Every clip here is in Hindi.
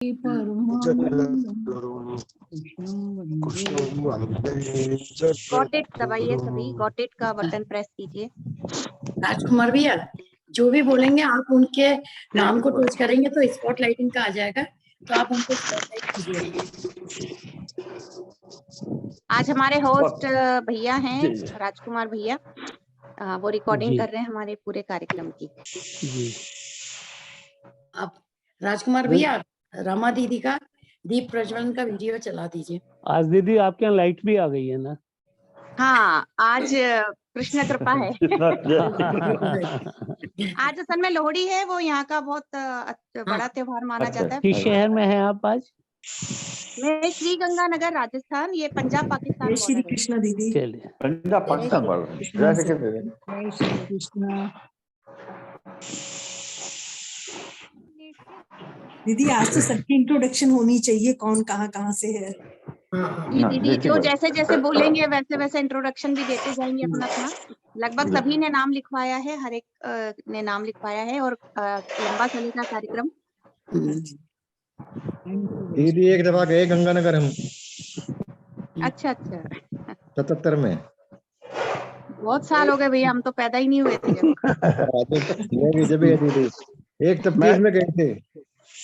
परमानंदं कृष्णं वन्दे गॉट इट दबाइए, सभी जगद्गुरुम्। गॉट इट का बटन प्रेस कीजिए। राजकुमार भैया जो भी बोलेंगे आप उनके नाम को टच करेंगे तो स्पॉट लाइटिंग का आ जाएगा, तो आप उनको स्पॉटलाइट कीजिए। आज हमारे होस्ट भैया हैं राजकुमार भैया, वो रिकॉर्डिंग कर रहे हैं हमारे पूरे कार्यक्रम की। आप राजकुमार भैया रमा दीदी का दीप प्रज्वलन का वीडियो चला दीजिए। आज दीदी आपके यहाँ लाइट भी आ गई है ना? हाँ, आज कृष्ण कृपा है। आज असल में लोहड़ी है, वो यहाँ का बहुत बड़ा त्योहार माना जाता है। किस शहर में है आप आज? मैं श्री गंगानगर राजस्थान, ये पंजाब पाकिस्तान जय श्री बॉर्डर है। कृष्ण दीदी। चलिए, पंजाब पाकिस्तान बॉर्डर। जय श्री कृष्ण दीदी। आज तो सबकी इंट्रोडक्शन होनी चाहिए, कौन कहाँ से है। जी दीदी, जो जैसे जैसे बोलेंगे वैसे वैसे इंट्रोडक्शन भी देते जाएंगे अपना अपना। लगभग सभी ने नाम लिखवाया है, हर एक ने नाम लिखवाया है और लंबा चलेगा कार्यक्रम। दीदी एक दफा गए गंगानगर हम। अच्छा अच्छा, 77 में। बहुत साल हो गए भैया, हम तो पैदा ही नहीं हुए थे जब। जब दीदी 1 में गए थे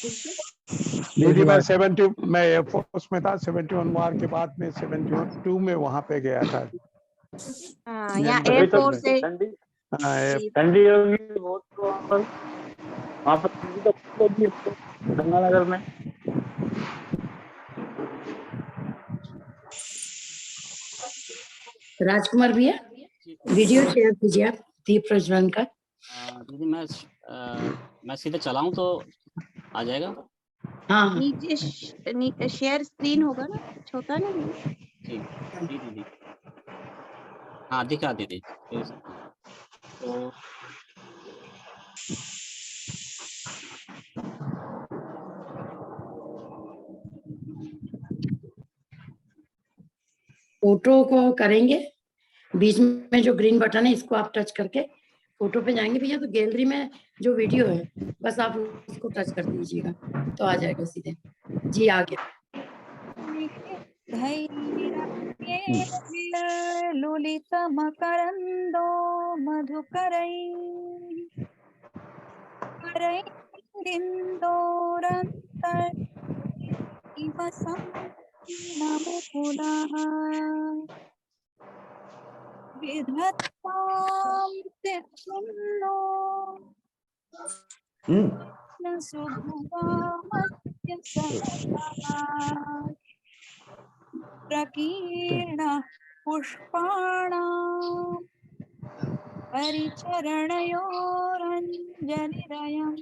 दीदी मैं 70 में एयरफोर्स में था। 71 वार के बाद में 72 में वहां पे गया था। हाँ, यहाँ एयरफोर्स से ठंडी होगी बहुत, वहाँ पर गंगानगर में। राजकुमार भैया वीडियो शेयर कीजिए आप दीप प्रज्वलन का। दीदी मैं सीधे चलाऊं तो आ जाएगा? हाँ नीचे शेयर स्क्रीन होगा ना, छोटा नहीं है। ठीक दीदी, हाँ दिखा दीदी। तो फोटो को करेंगे, बीच में जो ग्रीन बटन है इसको आप टच करके फोटो पे जाएंगे भैया, तो गैलरी में जो वीडियो है बस आप उसको टच कर दीजिएगा तो आ जाएगा सीधे। जी आगे। लुलित मकरंदो मधुकरै मुकुलः विधत्तां तिष्ठन्नो न सुभगामस्य सहसः प्रकीर्णः पुष्पाणां परिचरणयोरञ्जलिरयम्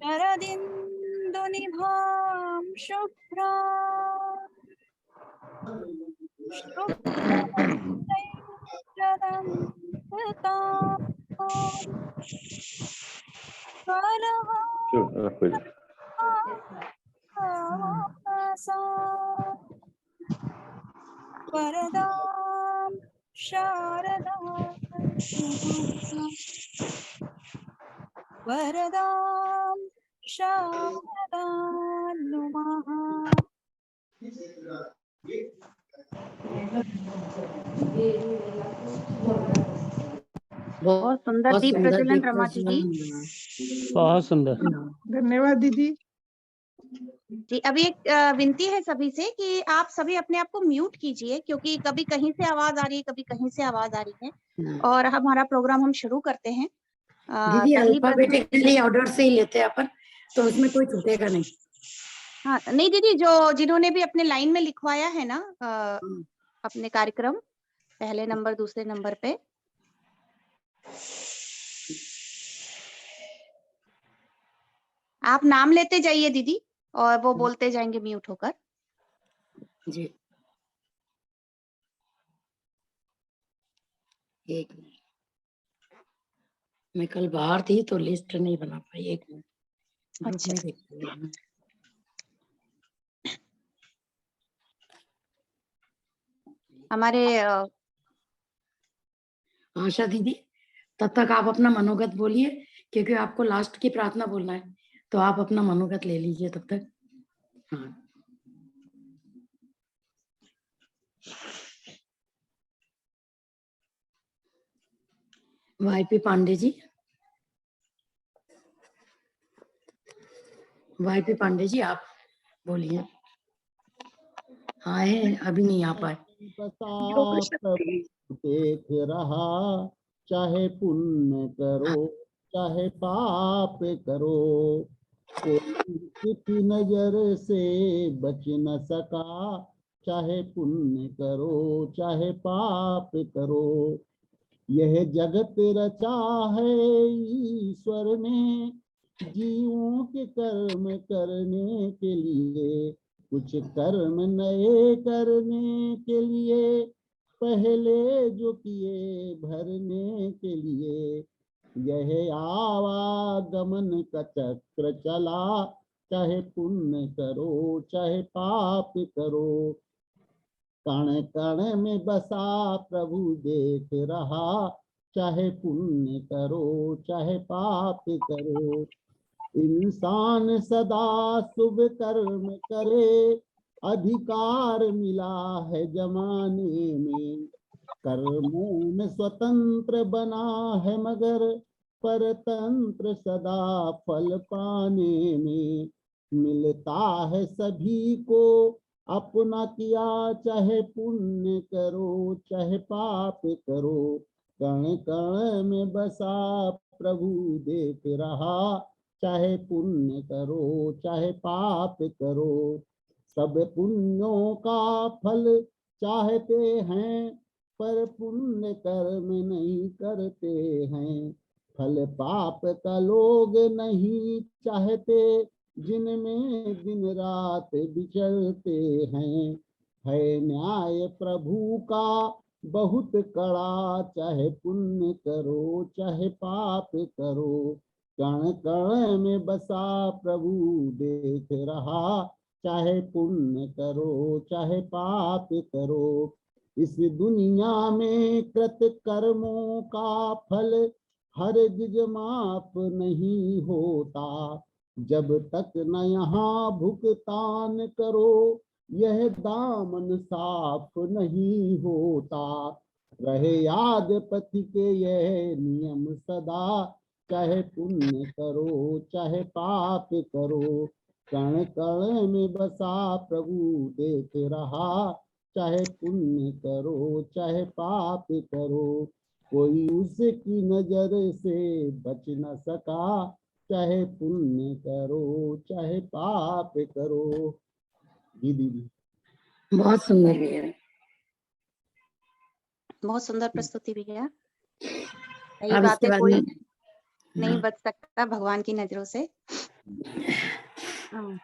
शरदिन्दुनिभां शुभ्रां वरदां शारदां वरदां शारदां नुमः। बहुत सुंदर दीप प्रज्वलन रमा दीदी, बहुत सुंदर, धन्यवाद दीदी। जी अभी एक विनती है सभी से कि आप सभी अपने आप को म्यूट कीजिए, क्योंकि कभी कहीं से आवाज आ रही है, कभी कहीं से आवाज आ रही है। और हमारा प्रोग्राम हम शुरू करते हैं। दीदी अल्फाबेटिकली ऑर्डर से ही लेते हैं अपन, तो उसमें कोई छूटेगा नहीं। हाँ नहीं दीदी, जो जिन्होंने भी अपने लाइन में लिखवाया है ना अपने कार्यक्रम, पहले नंबर दूसरे नंबर पे, आप नाम लेते जाइए दीदी और वो बोलते जाएंगे म्यूट होकर। जी एक मिनट, मैं कल बाहर थी तो लिस्ट नहीं बना पाई। एक मिनट अच्छा। देखती हूँ। हमारे आशा दीदी तब तक आप अपना मनोगत बोलिए क्योंकि आपको लास्ट की प्रार्थना बोलना है, तो आप अपना मनोगत ले लीजिए तब तक। हाँ। वाईपी पांडे जी, वाईपी पांडे जी आप बोलिए। आए अभी नहीं आ पाए। प्रभु देख रहा, चाहे पुण्य करो चाहे पाप करो, कोई किसी नजर से बच न सका, चाहे पुण्य करो चाहे पाप करो। यह जगत रचा है ईश्वर ने, जीवों के कर्म करने के लिए, कुछ कर्म नए करने के लिए, पहले जो किए भरने के लिए। यह आवागमन का चक्र चला, चाहे पुण्य करो चाहे पाप करो। कण कण में बसा प्रभु देख रहा, चाहे पुण्य करो चाहे पाप करो। इंसान सदा शुभ कर्म करे, अधिकार मिला है जमाने में। कर्मों में स्वतंत्र बना है मगर, परतंत्र सदा फल पाने में। मिलता है सभी को अपना किया, चाहे पुण्य करो चाहे पाप करो। कण कण में बसा प्रभु देख रहा, चाहे पुण्य करो चाहे पाप करो। सब पुण्यों का फल चाहते हैं, पर पुण्य कर्म नहीं करते हैं। फल पाप का लोग नहीं चाहते, जिनमें दिन रात विचरते हैं। है न्याय प्रभु का बहुत कड़ा, चाहे पुण्य करो चाहे पाप करो। कण कण में बसा प्रभु देख रहा, चाहे पुण्य करो चाहे पाप करो। इस दुनिया में कृत कर्मों का फल हरगिज माप नहीं होता, जब तक न यहाँ भुगतान करो यह दामन साफ नहीं होता। रहे याद पति के यह नियम सदा, चाहे पुण्य करो चाहे पाप करो। कण कण में बसा प्रभु देख रहा, चाहे पुण्य करो चाहे पाप करो। कोई उसकी नजर से बच न सका, चाहे पुण्य करो चाहे पाप करो। दीदी बहुत सुंदर भी है। बहुत सुंदर प्रस्तुति भी है। अब यही इसके बात है, बाद कोई में नहीं बच सकता भगवान की नजरों से।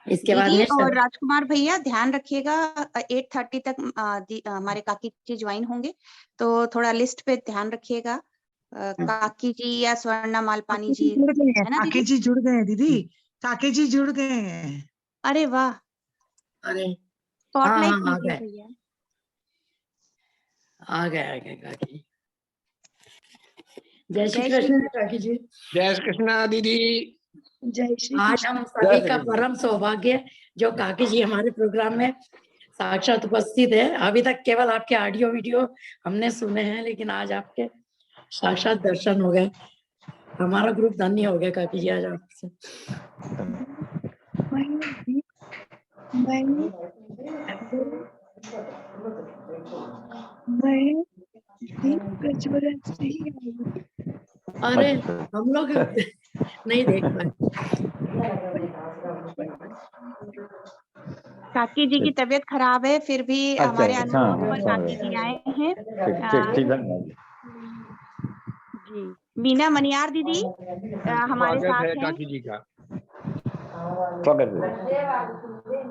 इसके बाद दीदी में और राजकुमार भैया ध्यान रखिएगा, 8:30 तक हमारे काकी जी ज्वाइन होंगे, तो थोड़ा लिस्ट पे ध्यान रखिएगा। काकी जी या स्वर्णा मालपानी जी, जुड़ गए हैं, है ना काके दीदी? जी जुड़ गए हैं दीदी, काके जी जुड़ गए हैं। अरे वाह, अरे हाँ स्पॉटलाइट हाँ कीजिए आ गए भैया। आ गए काकी। जय श्री जय श्री कृष्ण काकी जी। जय श्री कृष्णा दीदी। जय श्री आज कृष्ण। हम सभी का परम सौभाग्य जो काकी जी हमारे प्रोग्राम में साक्षात उपस्थित है। अभी तक केवल आपके ऑडियो वीडियो हमने सुने हैं, लेकिन आज आपके साक्षात दर्शन हो गए। हमारा ग्रुप धन्य हो गया काकी जी आज आपसे। मैं दीप प्रज्वलन से ही आई हूँ। अरे हम लोग नहीं देख पाए। काकी जी की तबीयत खराब है, फिर भी हमारे अनुरोध पर काकी जी आए हैं। जी, मीना मनियार दीदी हमारे साथ हैं। काकी जी का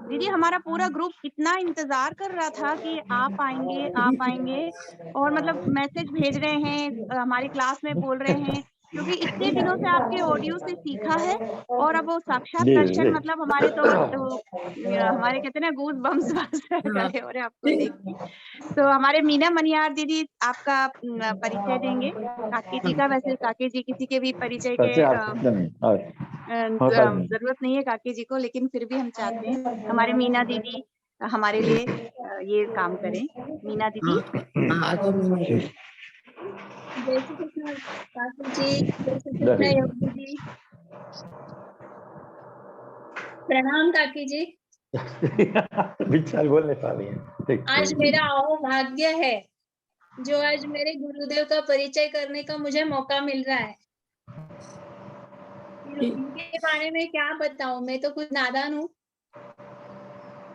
दीदी हमारा पूरा ग्रुप इतना इंतजार कर रहा था कि आप आएंगे आप आएंगे, और मतलब मैसेज भेज रहे हैं, हमारी क्लास में बोल रहे हैं क्योंकि इतने दिनों से आपके ऑडियो से सीखा है और अब वो साक्षात जी दर्शन जी मतलब हमारे तो हमारे कहते हैं ना गूज बम्स बस खड़े हो रहे हैं आपको देख के। तो हमारे मीना मनियार दीदी आपका परिचय देंगे काकी जी का। वैसे काकी जी किसी के भी परिचय के सच्चे आप नहीं और होता ही नहीं। जरूरत नहीं है काकी जी को, लेकिन फिर भी हम चाहते हैं हमारे मीना दीदी हमारे लिए ये काम करें। मीना दीदी। हाँ, आगे मीना जी। जय श्री कृष्ण काकी जी, जय श्री जय कृष्ण श्री योगी जी। प्रणाम काकी जी। विचार बोलने वाली है ठीक। आज मेरा अहोभाग्य है जो आज मेरे गुरुदेव का परिचय करने का मुझे मौका मिल रहा है। इनके बारे में क्या बताऊं, मैं तो खुद नादान हूँ।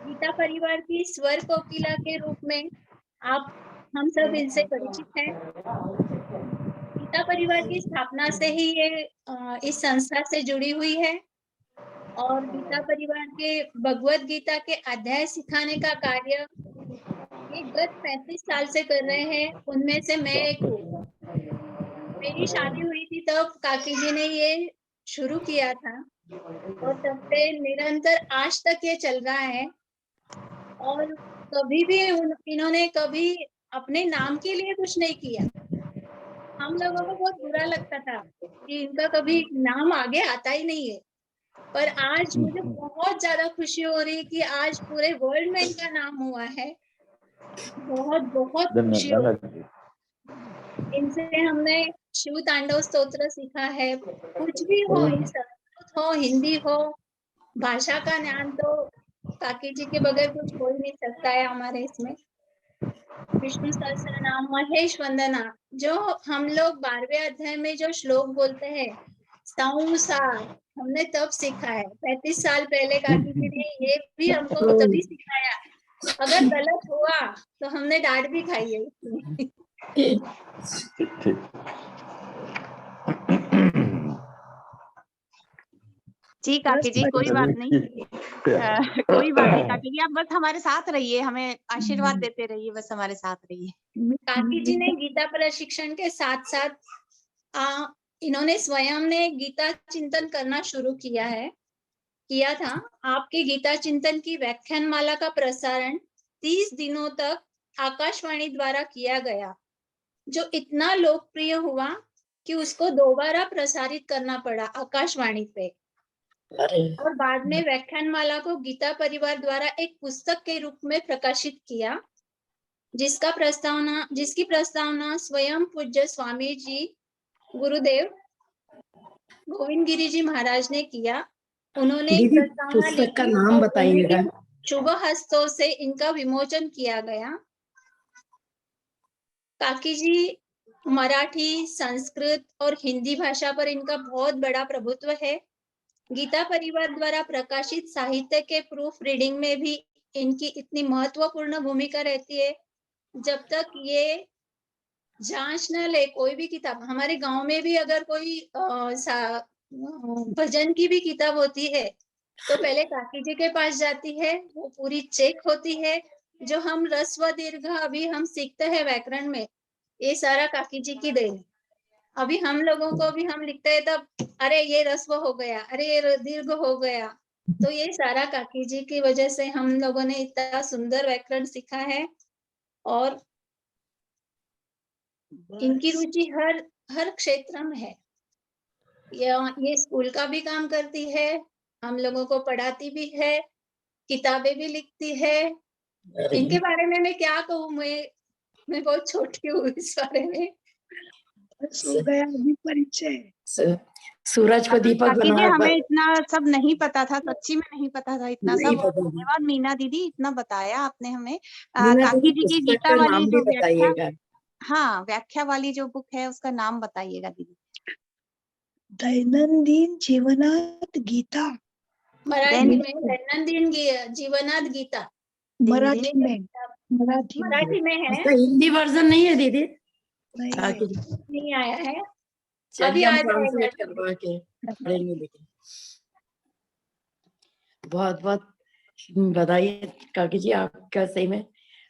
गीता परिवार की स्वर कोकिला के रूप में आप हम सब इनसे परिचित हैं। गीता परिवार की स्थापना से ही ये इस संस्था से जुड़ी हुई है और गीता परिवार के भगवत गीता के अध्याय सिखाने का कार्य ये गत 35 साल से कर रहे हैं। उनमें से मैं एक हूँ। मेरी शादी हुई थी तब काकी जी ने ये शुरू किया था और तब से निरंतर आज तक ये चल रहा है। और कभी भी इन्होंने कभी अपने नाम के लिए कुछ नहीं किया। हम लोगों को बहुत बुरा लगता था कि इनका कभी नाम आगे आता ही नहीं है, पर आज मुझे बहुत ज्यादा खुशी हो रही है कि आज पूरे वर्ल्ड में इनका नाम हुआ है। बहुत बहुत खुशी हो रही है। इनसे हमने शिव तांडव स्तोत्र सीखा है। कुछ भी हो, संस्कृत हो, हिंदी हो, भाषा का ज्ञान तो काकी जी के बगैर कुछ हो ही नहीं सकता है हमारे इसमें। विष्णु सहस्त्र नाम, महेश वंदना, जो हम लोग 12वें अध्याय में जो श्लोक बोलते हैं संसार, हमने तब सीखा है। 35 साल पहले काकी जी ने ये भी हमको तभी सिखाया। अगर गलत हुआ तो हमने डांट भी खाई है उसमें। जी काकी जी कोई बात नहीं। कोई बात नहीं काकी जी, आप बस हमारे साथ रहिए, हमें आशीर्वाद देते रहिए, बस हमारे साथ रहिए। काकी जी ने गीता प्रशिक्षण के साथ साथ इन्होंने स्वयं ने गीता चिंतन करना शुरू किया था। आपके गीता चिंतन की व्याख्यानमाला का प्रसारण 30 दिनों तक आकाशवाणी द्वारा किया गया, जो इतना लोकप्रिय हुआ कि उसको दोबारा प्रसारित करना पड़ा आकाशवाणी पे। और बाद में व्याख्यानमाला को गीता परिवार द्वारा एक पुस्तक के रूप में प्रकाशित किया, जिसकी प्रस्तावना स्वयं पूज्य स्वामी जी गुरुदेव गोविंद गिरी जी महाराज ने किया। उन्होंने प्रस्तावना पुस्तक का लिखी नाम और बताइएगा। शुभ हस्तों से इनका विमोचन किया गया। काकी जी मराठी, संस्कृत और हिंदी भाषा पर इनका बहुत बड़ा प्रभुत्व है। गीता परिवार द्वारा प्रकाशित साहित्य के प्रूफ रीडिंग में भी इनकी इतनी महत्वपूर्ण भूमिका रहती है। जब तक ये जांच न ले कोई भी किताब, हमारे गांव में भी अगर कोई भजन की भी किताब होती है तो पहले काकी जी के पास जाती है, वो पूरी चेक होती है। जो हम रस्व दीर्घ अभी हम सीखते हैं व्याकरण में, ये सारा काकी जी की देन। अभी हम लोगों को भी हम लिखते हैं तब अरे ये रस्व हो गया, अरे ये दीर्घ हो गया, तो ये सारा काकी जी की वजह से हम लोगों ने इतना सुंदर व्याकरण सीखा है। और इनकी रुचि हर क्षेत्र में है। ये स्कूल का भी काम करती है, हम लोगों को पढ़ाती भी है, किताबें भी लिखती है। इनके बारे में मैं क्या कहूँ, मैं बहुत छोटी हूँ इस बारे में। हो गया अभी परिचय। सूरज को दीपक काकी जी बनाया हमें इतना सब नहीं पता था, सच्ची में नहीं पता था इतना सब। धन्यवाद मीना दीदी, इतना बताया आपने हमें। काकी जी की गीता वाली जो व्याख्या, हाँ व्याख्या वाली जो बुक है उसका नाम बताइएगा दीदी। दैनंदिन जीवनात गीता, मराठी में दैनंदिन जीवनात गीता, मराठी में है। हिंदी वर्जन नहीं है दीदी? नहीं आया है अभी हम ट्रांसलेट करवा के पढ़ेंगे। लेकिन बहुत बहुत बधाई काकी जी आपका। सही में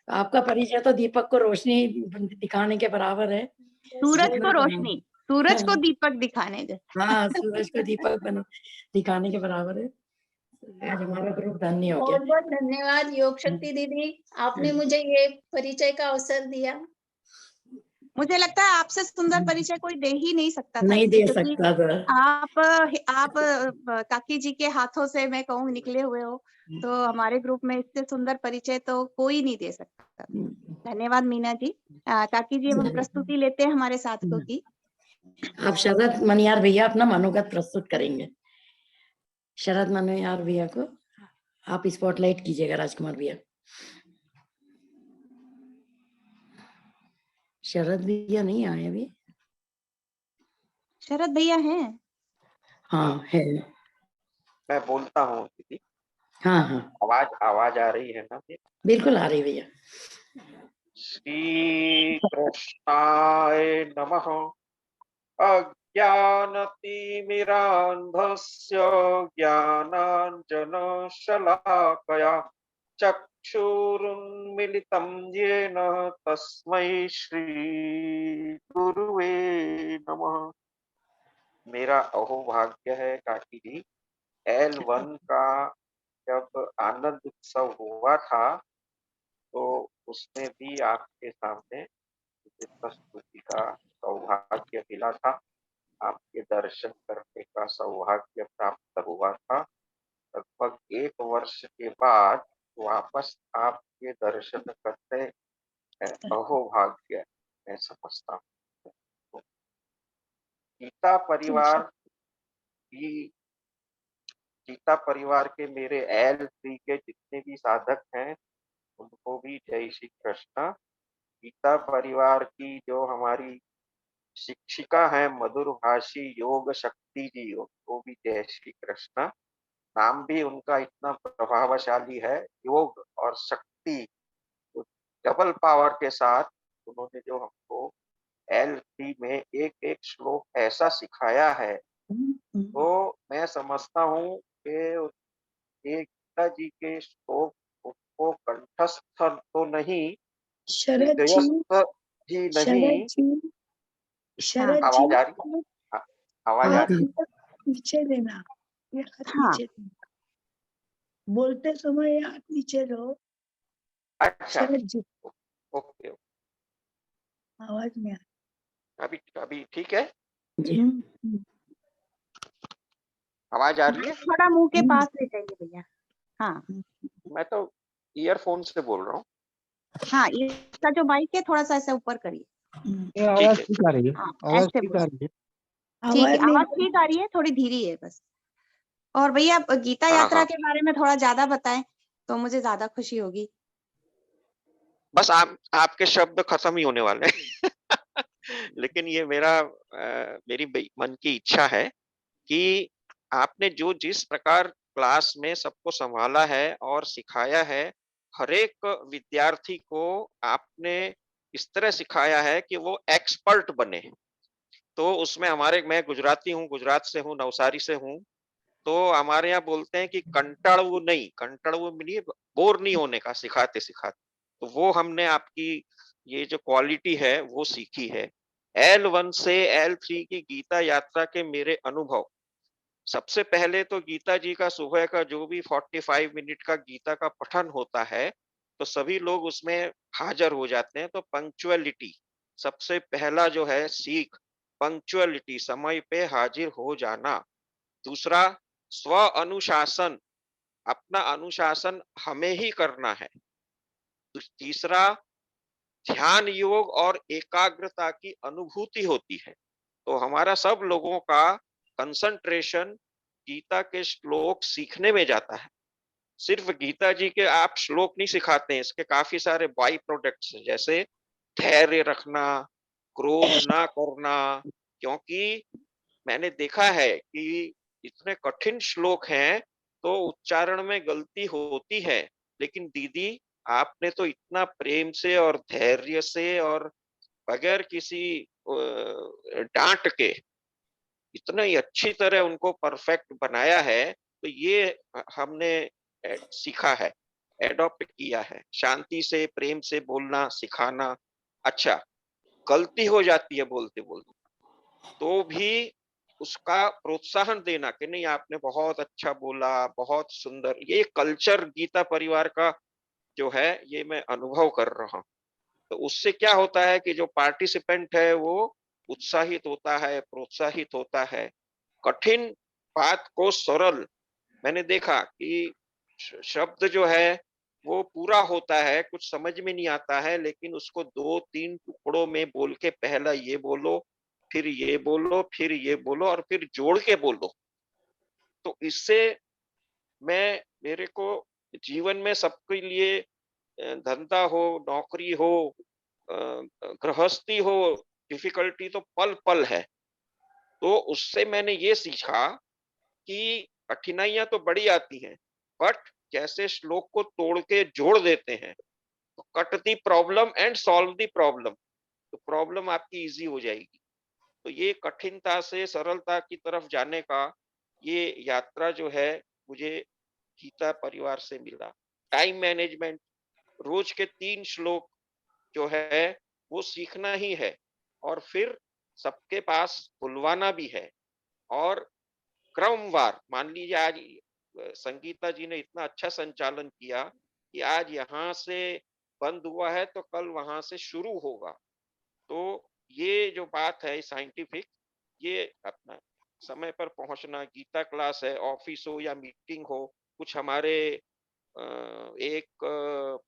आपका परिचय तो दीपक को रोशनी दिखाने के बराबर है। सूरज को रोशनी, सूरज को दीपक दिखाने के। हाँ, सूरज को दीपक बना दिखाने के बराबर है। आज हमारा ग्रुप धन्य हो गया। बहुत बहुत धन्यवाद योग शक्ति दीदी, आपने मुझे ये परिचय का अवसर दिया। मुझे लगता है आपसे सुंदर परिचय कोई दे ही नहीं सकता था, नहीं दे क्योंकि सकता था। आप काकी जी के हाथों से मैं कहूँ निकले हुए हो, तो हमारे ग्रुप में इससे सुंदर परिचय तो कोई नहीं दे सकता। धन्यवाद मीना जी। काकी जी, हम प्रस्तुति लेते हैं हमारे साधकों की। आप शरद मनियार भैया अपना मनोगत प्रस्तुत करेंगे। शरद मनियार भैया को आप स्पॉटलाइट कीजिएगा। राजकुमार भैया, शरद भैया नहीं आए अभी। शरद भैया हैं? हाँ है। मैं बोलता हूँ दीदी। हाँ हाँ, आवाज आ रही है ना? बिल्कुल आ रही भैया। श्री कृष्णाय नमः। अज्ञानतिमिरान्धस्य ज्ञानाञ्जनशलाकया चक्षुरुन्मिलितं येन तस्मै श्री गुरुवे नमः। मेरा अहोभाग्य है काकी जी, L1 का जब आनंद उत्सव हुआ था तो उसमें भी आपके सामने प्रस्तुति का सौभाग्य मिला था, आपके दर्शन करने का सौभाग्य प्राप्त हुआ था। लगभग 1 वर्ष के बाद वापस आपके दर्शन करते अहोभाग्य मैं समझता हूँ। गीता परिवार के मेरे L3 के जितने भी साधक हैं उनको भी जय श्री कृष्ण। गीता परिवार की जो हमारी शिक्षिका है मधुरभाषी योग शक्ति जी, वो भी जय श्री कृष्ण। नाम भी उनका इतना प्रभावशाली है, योग और शक्ति, तो डबल पावर के साथ उन्होंने जो हमको L3 में एक एक श्लोक ऐसा सिखाया है, तो मैं समझता हूँ कि गीता जी के श्लोक को कंठस्थ तो नहीं, शरद जी, हृदयस्थ ही नहीं। शरद आवाज जी, आ रही है? आवाज आ रही है? नीचे देना, ये हाथ हाँ। नीचे देना, बोलते समय हाथ नीचे लो। अच्छा, शरद जी, ओके, आवाज में आ। अभी ठीक है? जी, आवाज आ रही है? थोड़ा मुंह के पास ले जाइए भैया। हाँ मैं तो ईयरफोन से बोल रहा हूँ। हाँ, इसका जो माइक है थोड़ा सा ऐसे ऊपर करिए। ये आवाज ठीक आ रही है? हाँ, आवाज ऐसे ठीक आ रही है? ठीक है, आवाज ठीक आ रही है, थोड़ी धीरे है बस। और भैया गीता यात्रा के बारे में थोड़ा ज्यादा बताएं तो मुझे ज्यादा खुशी होगी। बस आपके शब्द खत्म ही होने वाले हैं। लेकिन ये मेरी मन की इच्छा है कि आपने जिस प्रकार क्लास में सबको संभाला है और सिखाया है, हर एक विद्यार्थी को आपने इस तरह सिखाया है कि वो एक्सपर्ट बने। तो उसमें मैं गुजराती हूँ, गुजरात से हूँ, नवसारी से हूँ, तो हमारे यहाँ बोलते हैं कि कंटाड़ू नहीं, बोर नहीं होने का सिखाते सिखाते। तो वो हमने आपकी ये जो क्वालिटी है वो सीखी है। L1 से L3 की गीता यात्रा के मेरे अनुभव, सबसे पहले तो गीता जी का सुबह का जो भी 45 मिनट का गीता का पठन होता है, तो सभी लोग उसमें हाजिर हो जाते हैं। तो पंक्चुअलिटी सबसे पहला जो है सीख, पंक्चुअलिटी, समय पे हाजिर हो जाना। दूसरा, स्व अनुशासन, अपना अनुशासन हमें ही करना है। तीसरा, ध्यान योग और एकाग्रता की अनुभूति होती है। तो हमारा सब लोगों का कंसंट्रेशन गीता के श्लोक सीखने में जाता है। सिर्फ गीता जी के आप श्लोक नहीं सिखाते हैं, इसके काफी सारे बाई प्रोडक्ट्स, जैसे धैर्य रखना, क्रोध ना करना, क्योंकि मैंने देखा है कि इतने कठिन श्लोक हैं तो उच्चारण में गलती होती है, लेकिन दीदी आपने तो इतना प्रेम से और धैर्य से और बगैर किसी डांट के इतना ही अच्छी तरह उनको परफेक्ट बनाया है। तो ये हमने सीखा है, एडॉप्ट किया है, शांति से प्रेम से बोलना सिखाना। अच्छा, गलती हो जाती है बोलते बोलते, तो भी उसका प्रोत्साहन देना कि नहीं आपने बहुत अच्छा बोला, बहुत सुंदर। ये कल्चर गीता परिवार का जो है ये मैं अनुभव कर रहा हूँ। तो उससे क्या होता है कि जो पार्टिसिपेंट है वो उत्साहित होता है, प्रोत्साहित होता है। कठिन बात को सरल, मैंने देखा कि शब्द जो है वो पूरा होता है, कुछ समझ में नहीं आता है, लेकिन उसको 2-3 टुकड़ों में बोल के पहला ये बोलो, फिर ये बोलो, फिर ये बोलो और फिर जोड़ के बोलो। तो इससे मेरे को जीवन में सबके लिए धंधा हो, नौकरी हो, गृहस्थी हो, डिफिकल्टी तो पल-पल है। तो उससे मैंने ये सीखा कि कठिनाइयाँ तो बड़ी आती हैं, बट जैसे श्लोक को तोड़ के जोड़ देते हैं, तो cut the problem and solve the problem, तो प्रॉब्लम आपकी ईज़ी हो जाएगी। तो ये कठिनता से सरलता की तरफ जाने का ये यात्रा जो है मुझे गीता परिवार से मिला। टाइम मैनेजमेंट, रोज के 3 श्लोक जो है वो सीखना ही है और फिर सबके पास बुलवाना भी है। और क्रमवार, मान लीजिए आज संगीता जी ने इतना अच्छा संचालन किया कि आज यहाँ से बंद हुआ है तो कल वहां से शुरू होगा। तो ये जो बात है साइंटिफिक, ये अपना समय पर पहुंचना, गीता क्लास है, ऑफिस हो या मीटिंग हो, कुछ हमारे एक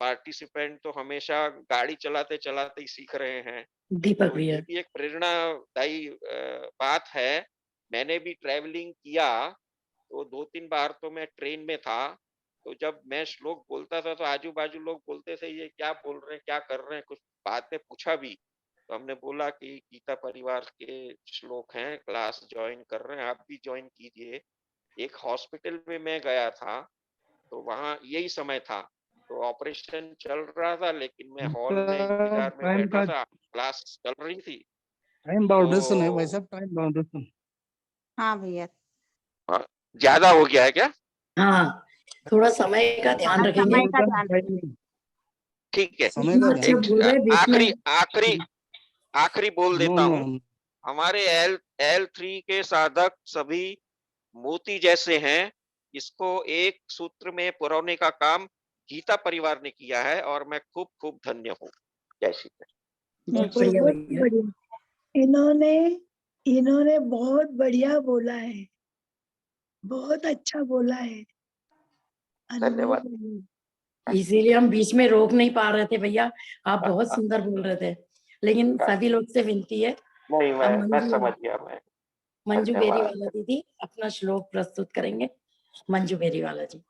पार्टिसिपेंट तो हमेशा गाड़ी चलाते चलाते ही सीख रहे हैं। दीपक तो भैया। ये भी एक प्रेरणादायी बात है। मैंने भी ट्रैवलिंग किया, तो 2-3 बार तो मैं ट्रेन में था, तो जब मैं श्लोक बोलता था तो आजू बाजू लोग बोलते थे ये क्या बोल रहे हैं, क्या कर रहे हैं। कुछ बाद में पूछा भी तो हमने बोला कि गीता परिवार के श्लोक हैं, क्लास ज्वाइन कर रहे हैं, आप भी ज्वाइन कीजिए। एक हॉस्पिटल में मैं गया था, तो वहाँ यही समय था, तो ऑपरेशन चल रहा था, लेकिन मैं हॉल में इंतजार में टाइम बैठा का था, क्लास चल रही थी। टाइम बाउंडेशन है भाई तो साहब, टाइम बाउंडेशन। हाँ भैया। ज्यादा हो गया है क्या? हाँ, थोड़ा समय का ध्यान हाँ, रखेंगे। समय का ध्यान रखेंगे। ठीक है, समय का अच्छा ध्यान। बोल रहे बीच में। आखिरी बोल नो देता नो हूँ। हमारे L3 के साधक सभी मोती जैसे हैं, इसको एक सूत्र में पुरोने का काम गीता परिवार ने किया है और मैं खूब खूब धन्य हूँ। जय श्री कृष्ण। बहुत बढ़िया बहुत भैया। बढ़िया, इन्होंने बहुत बढ़िया बोला है, बहुत अच्छा बोला है। धन्यवाद। इसीलिए हम बीच में रोक नहीं पा रहे थे भैया, आप बहुत सुंदर बोल रहे थे, लेकिन सभी लोग से विनती है। नहीं, अब मैं समझ गया। मैं मंजू धन्यवाद। बेरीवाला दीदी अपना श्लोक प्रस्तुत करेंगे। मंजू बेरीवाला जी।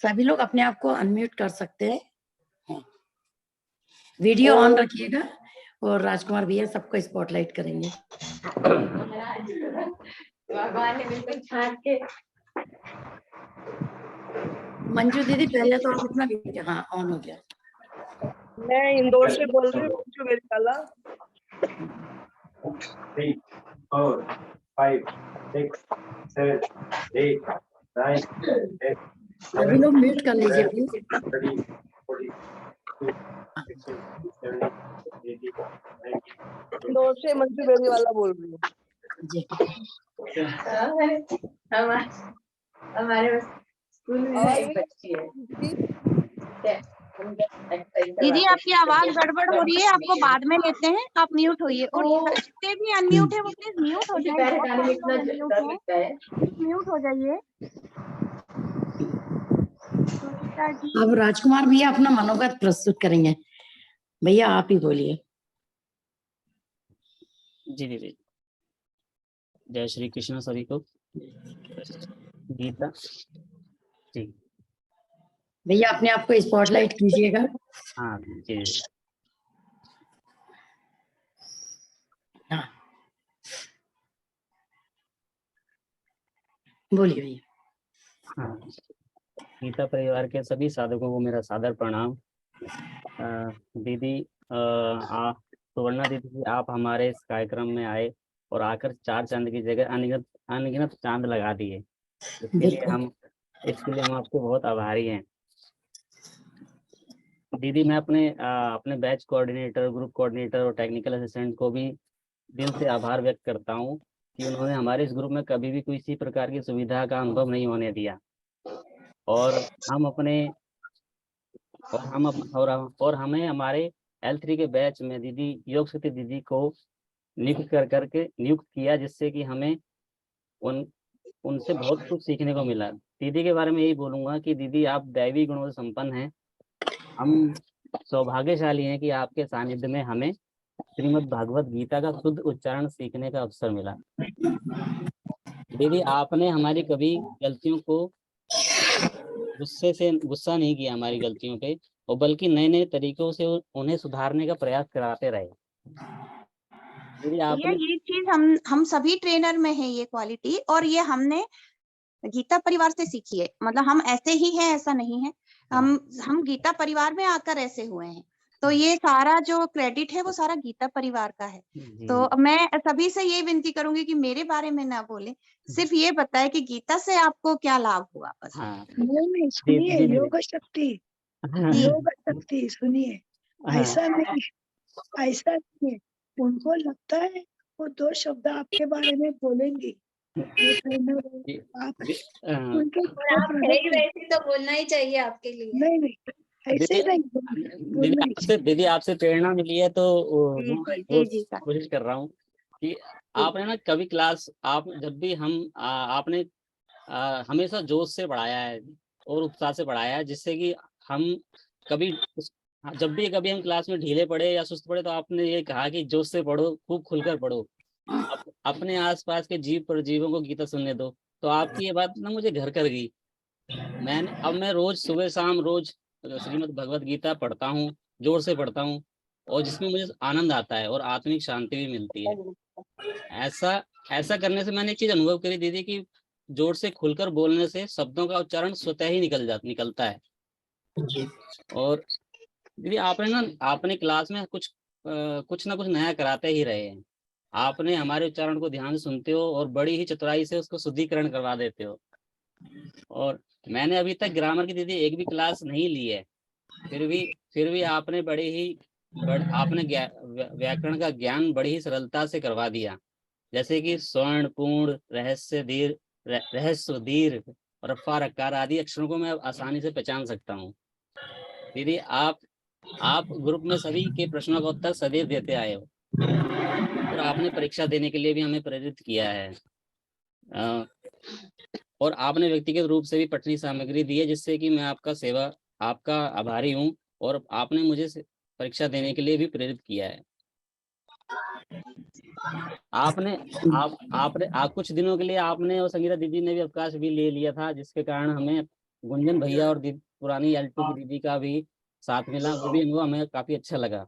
सभी लोग अपने आप को अनम्यूट कर सकते हैं। वीडियो ऑन रखिएगा और राजकुमार भैया सबको स्पॉटलाइट करेंगे। भगवान ने बिल्कुल छाट के। मंजू दीदी पहले तो आप अपना वीडियो, हाँ ऑन हो गया। मैं इंदौर से बोल रही हूँ, मंजू बेरीवाला। 3, 4, 5, 6, 7, 8, 9, 10, सभी लोग म्यूट कर लीजिए प्लीज। 30, 40, 60, 70, 80, 90। इंदौर से मंजू बेरीवाला बोल रही हूँ जी। हमारे स्कूल में एक बच्ची है। दीदी आपकी आवाज गड़बड़ हो रही है, आपको बाद में लेते हैं, आप म्यूट होइए। और जितने भी अनम्यूट है वो प्लीज म्यूट हो जाए। बहुत सारे लोग अनम्यूट हैं, म्यूट हो जाइए। अब राजकुमार भैया अपना मनोगत प्रस्तुत करेंगे। भैया आप ही बोलिए। जी दीदी, जय श्री कृष्ण सभी को। गीता जी। भैया अपने आप को स्पॉटलाइट कीजिएगा। हाँ जी। हाँ बोलिए भैया। हाँ, गीता परिवार के सभी साधकों को मेरा सादर प्रणाम। दीदी, सुवर्णा दीदी, आप हमारे इस कार्यक्रम में आए और आकर 4 चांद की जगह अनगिनत चांद लगा दिए। इसके लिए हम आपके बहुत आभारी हैं। दीदी मैं अपने बैच कोऑर्डिनेटर, ग्रुप कोऑर्डिनेटर और टेक्निकल असिस्टेंट को भी दिल से आभार व्यक्त करता हूँ कि उन्होंने हमारे इस ग्रुप में कभी भी किसी प्रकार की सुविधा का अनुभव नहीं होने दिया। और हम अपने और हमें हमारे L3 के बैच में दीदी योग शक्ति दीदी को नियुक्त करके नियुक्त किया, जिससे कि हमें उनसे बहुत कुछ सीखने को मिला। दीदी के बारे में यही बोलूँगा कि दीदी आप दैवी गुणों से संपन्न हैं। हम सौभाग्यशाली हैं कि आपके सानिध्य में हमें श्रीमद् भागवत गीता का शुद्ध उच्चारण सीखने का अवसर मिला। दीदी आपने हमारी कभी गलतियों को गुस्सा नहीं किया हमारी गलतियों पे, और बल्कि नए नए तरीकों से उन्हें सुधारने का प्रयास कराते रहे। दीदी आपने ये चीज हम सभी ट्रेनर में है ये क्वालिटी, और ये हमने गीता परिवार से सीखी है। मतलब हम ऐसे ही हैं ऐसा नहीं है, हम गीता परिवार में आकर ऐसे हुए हैं। तो ये सारा जो क्रेडिट है वो सारा गीता परिवार का है। तो मैं सभी से ये विनती करूंगी कि मेरे बारे में ना बोले, सिर्फ ये बताए कि गीता से आपको क्या लाभ हुआ बस। नहीं सुनिए, योग शक्ति सुनिए, ऐसा नहीं है। उनको लगता है वो 2 शब्द आपके बारे में बोलेंगे, आप वैसे तो बोलना ही चाहिए आपके लिए। नहीं ऐसे नहीं। दीदी आपसे प्रेरणा मिली है तो कोशिश कर रहा हूँ कि आपने ना कभी क्लास जब भी आपने हमेशा जोश से पढ़ाया है और उत्साह से पढ़ाया है, जिससे कि हम जब भी कभी हम क्लास में ढीले पड़े या सुस्त पड़े तो आपने ये कहा कि जोश से पढ़ो, खूब खुलकर पढ़ो, अपने आसपास के जीव परजीवों को गीता सुनने दो। तो आपकी ये बात ना मुझे घर कर गई। मैं रोज सुबह शाम रोज श्रीमद् भगवत गीता पढ़ता हूँ, जोर से पढ़ता हूँ, और जिसमें मुझे आनंद आता है और आत्मिक शांति भी मिलती है। ऐसा करने से मैंने एक चीज अनुभव करी दीदी कि जोर से खुलकर बोलने से शब्दों का उच्चारण स्वतः ही निकलता है। और दीदी आपने क्लास में कुछ ना कुछ नया कराते ही रहे हैं। आपने हमारे उच्चारण को ध्यान से सुनते हो और बड़ी ही चतुराई से उसको शुद्धिकरण करवा देते हो। और मैंने अभी तक ग्रामर की दीदी एक भी क्लास नहीं ली है, फिर भी आपने आपने व्याकरण का ज्ञान बड़ी ही सरलता से करवा दिया। जैसे कि स्वर्ण, पूर्ण, रहस्य, दीर्घ और रफा रकार आदि अक्षरों को मैं आसानी से पहचान सकता हूँ। दीदी आप ग्रुप में सभी के प्रश्नों का उत्तर सदैव देते आए हो, और आपने परीक्षा देने के लिए भी हमें प्रेरित किया है। और आपने व्यक्तिगत रूप से भी पठनी सामग्री दी है, जिससे कि मैं आपका आभारी हूँ, और आपने मुझे परीक्षा देने के लिए भी प्रेरित किया है। आप कुछ दिनों के लिए आपने और संगीता दीदी ने भी अवकाश भी ले लिया था, जिसके कारण हमें गुंजन भैया और पुरानी L2 की दीदी का भी साथ मिला, वो भी अनुभव हमें काफी अच्छा लगा।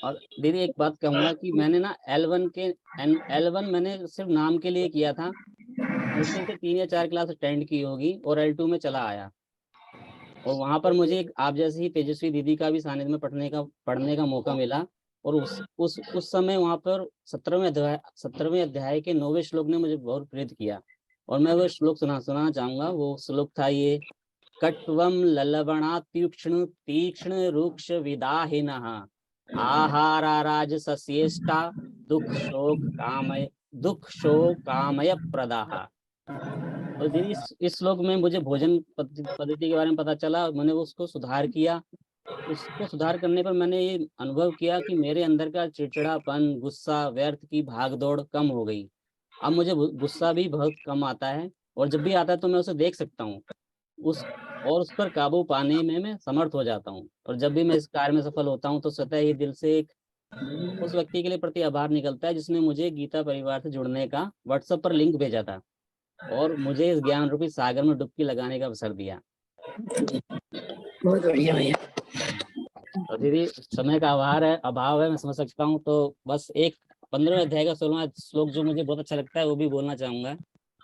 और दीदी एक बात कहूँगा कि मैंने ना L1 मैंने सिर्फ नाम के लिए किया था, मुश्किल से 3 या 4 क्लास अटेंड की होगी, और L2 में चला आया। और वहाँ पर मुझे आप जैसे ही तेजस्वी दीदी का भी सानिध्य में पढ़ने का मौका मिला, और उस समय वहाँ पर 17वें अध्याय के 9वें श्लोक ने मुझे बहुत प्रेरित किया, और मैं वो श्लोक सुनाना चाहूंगा। वो श्लोक था ये: कट्वम ललवणा तीक्ष्ण रूक्ष विदाहिनः आहारा राजसस्येष्टा दुख शोक कामय प्रदाः। तो दीदी इस श्लोक में मुझे भोजन पद्धति के बारे में पता चला, मैंने उसको सुधार किया। उसको सुधार करने पर मैंने ये अनुभव किया कि मेरे अंदर का चिड़चिड़ापन, गुस्सा, व्यर्थ की भागदौड़ कम हो गई। अब मुझे गुस्सा भी बहुत कम आता है, और जब भी आता है तो मैं उसे देख सकता हूँ उस पर काबू पाने में मैं समर्थ हो जाता हूँ। और जब भी मैं इस कार्य में सफल होता हूँ तो स्वतः ही दिल से उस व्यक्ति के लिए प्रति आभार निकलता है, जिसने मुझे गीता परिवार से जुड़ने का व्हाट्सएप पर लिंक भेजा था और मुझे इस ज्ञान रूपी सागर में डुबकी लगाने का अवसर दिया। बहुत बढ़िया भैया। तो दीदी समय का अभाव है, मैं समझ सकता हूँ। तो बस एक 15वें अध्याय का 16वां श्लोक जो मुझे बहुत अच्छा लगता है वो भी बोलना चाहूंगा,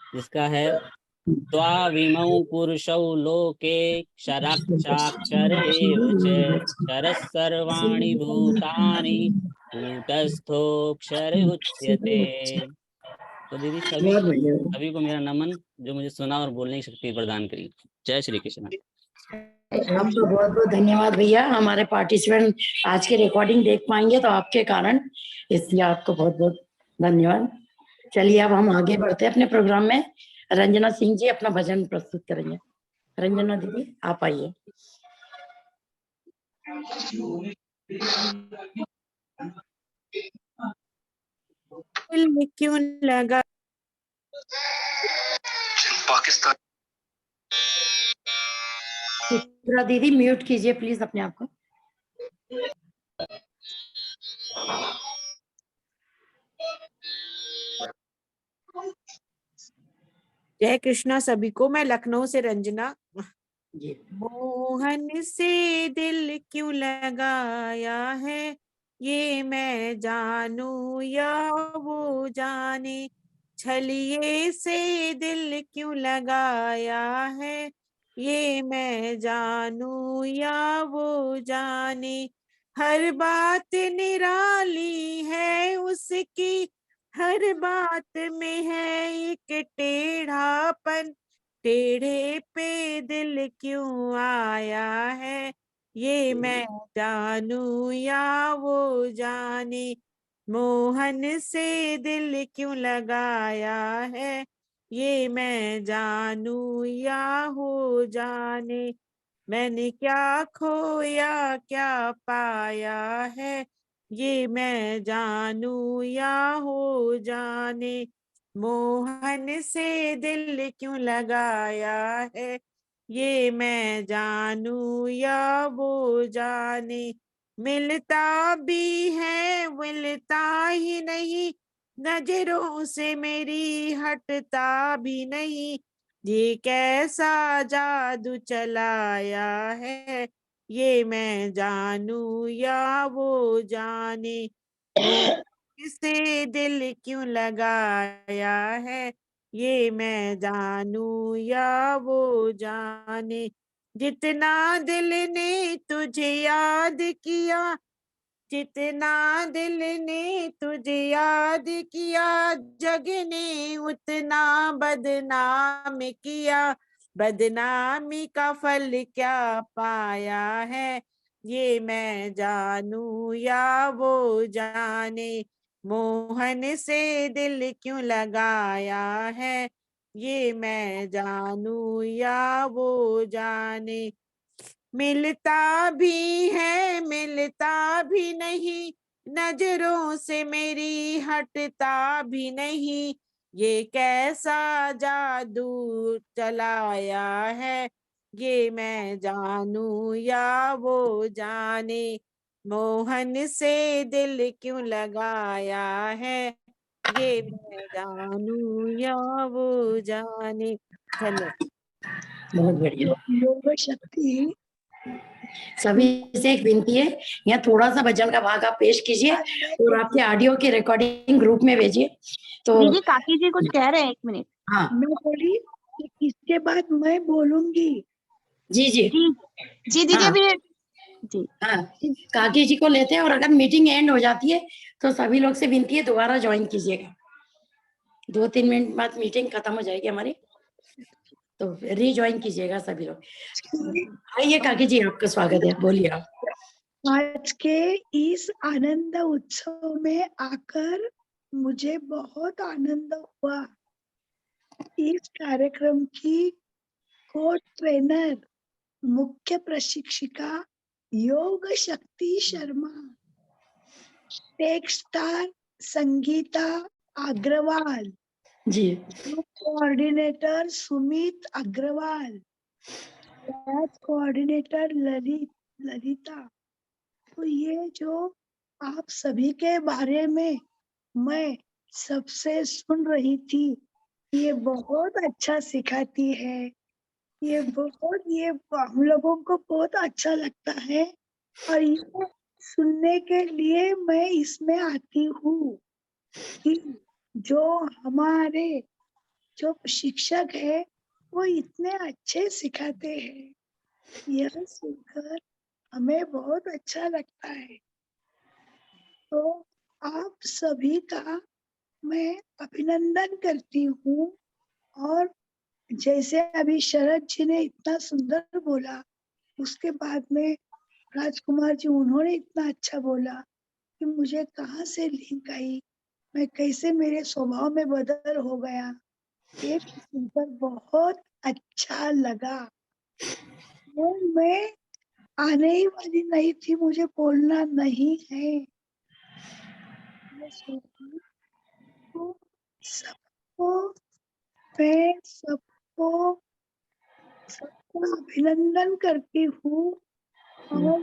जिसका है: त्वाविमौ पुरुषौ लोके क्षराक्षर एव च क्षरः सर्वाणि भूतानि कूटस्थोऽक्षर उच्यते। तो दीदी सभी को मेरा नमन, जो मुझे सुना और बोलने की शक्ति प्रदान करी। जय श्री कृष्ण। आपको बहुत बहुत धन्यवाद भैया। हमारे पार्टिसिपेंट आज के रिकॉर्डिंग देख पाएंगे तो आपके कारण, इसलिए आपको बहुत बहुत धन्यवाद। चलिए अब हम आगे बढ़ते हैं अपने प्रोग्राम में। रंजना सिंह जी अपना भजन प्रस्तुत करेंगे। रंजना दीदी आप आइए। दिल क्यों लगा पाकिस्तान। चित्रा दीदी म्यूट कीजिए प्लीज अपने आप को। जय कृष्णा सभी को। मैं लखनऊ से रंजना। जी। मोहन से दिल क्यों लगाया है, ये मैं जानू या वो जाने। छलिए से दिल क्यों लगाया है, ये मैं जानू या वो जाने। हर बात निराली है उसकी, हर बात में है एक टेढ़ापन। टेढ़े पे दिल क्यों आया है, ये मैं जानू या वो जाने। मोहन से दिल क्यों लगाया है, ये मैं जानू या हो जाने। मैंने क्या खोया क्या पाया है, ये मैं जानू या हो जाने। मोहन से दिल क्यों लगाया है, ये मैं जानू या वो जाने। मिलता भी है मिलता ही नहीं, नजरों से मेरी हटता भी नहीं। ये कैसा जादू चलाया है, ये मैं जानू या वो जाने। से दिल क्यों लगाया है, ये मैं जानू या वो जाने। जितना दिल ने तुझे याद किया, जितना दिल ने तुझे याद किया, जग ने उतना बदनाम किया। बदनामी का फल क्या पाया है, ये मैं जानू या वो जाने। मोहन से दिल क्यों लगाया है, ये मैं जानू या वो जाने। मिलता भी है मिलता भी नहीं, नजरों से मेरी हटता भी नहीं। ये कैसा जादू चलाया है, ये मैं जानू या वो जाने। मोहन से दिल क्यों लगाया है, ये मैं जानू या वो जाने। धन्यवाद। बहुत बढ़िया। योग शक्ति। सभी से एक विनती है, यहाँ थोड़ा सा भजन का भाग आप पेश कीजिए और आपके ऑडियो की रिकॉर्डिंग ग्रुप में भेजिए। तो दीदी काकी जी कुछ कह रहे हैं, 1 मिनट। हाँ मैं बोली कि इसके बाद मैं बोलूंगी। जी जी जी दीदी हाँ। अभी जी हाँ काकी जी को लेते हैं और अगर मीटिंग एंड हो जाती है तो सभी लोग से विनती है दोबारा ज्वाइन कीजिएगा। 2-3 मिनट बाद मीटिंग खत्म हो जाएगी हमारी, तो रीज्वाइन कीजिएगा सभी लोग। आइए काकी जी आपका स्वागत है, बोलिए आप। आज के इस आनंद उत्सव में आकर मुझे बहुत आनंद हुआ। इस कार्यक्रम की को ट्रेनर मुख्य प्रशिक्षिका Yog Shakti Sharma, tech star Sangeeta Agarwal ji, coordinator Sumit Agarwal, batch coordinator Lalita. तो ये जो आप सभी के बारे में मैं सबसे सुन रही थी, ये बहुत अच्छा सिखाती है। ये हम लोगों को बहुत अच्छा लगता है और ये सुनने के लिए मैं इसमें आती हूँ कि जो हमारे जो शिक्षक है वो इतने अच्छे सिखाते हैं। यह सुनकर हमें बहुत अच्छा लगता है। तो आप सभी का मैं अभिनंदन करती हूँ। और जैसे अभी शरद जी ने इतना सुंदर बोला उसके बाद में राजकुमार जी उन्होंने इतना अच्छा बोला कि मुझे कहाँ से लिंक आई, मैं कैसे मेरे स्वभाव में बदल हो गया, ये सुनकर बहुत अच्छा लगा। वो मैं आने ही वाली नहीं थी, मुझे बोलना नहीं है। मैं सोचती हूँ, सबको मैं सबको अभिनंदन करती हूँ और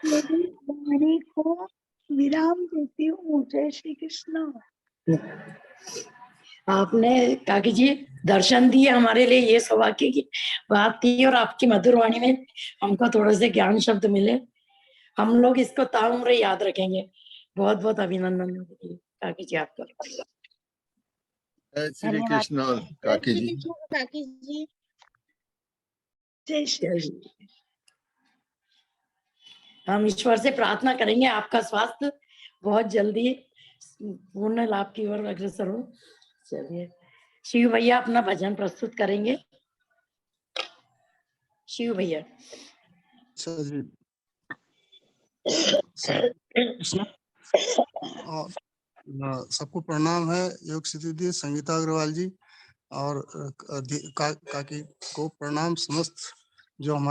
मेरी वाणी को विराम देती हूँ। जय श्री कृष्ण। आपने काकी जी दर्शन दिए हमारे लिए, ये सौभाग्य की बात थी। और आपकी मधुर वाणी में हमको थोड़े से ज्ञान शब्द मिले, हम लोग इसको ताउम्र याद रखेंगे। बहुत बहुत अभिनंदन काकी जी आपका। जय श्री कृष्ण काकी जी। काकी जी जय श्री हम ईश्वर से प्रार्थना करेंगे आपका स्वास्थ्य बहुत जल्दी पूर्ण लाभ की ओर अग्रसर हो। चलिए शिव भैया अपना भजन प्रस्तुत करेंगे। शिव भैया। कृष्ण और सबको प्रणाम है। योग सिद्धि संगीता अग्रवाल जी और काकी को प्रणाम। समस्त जो हमारे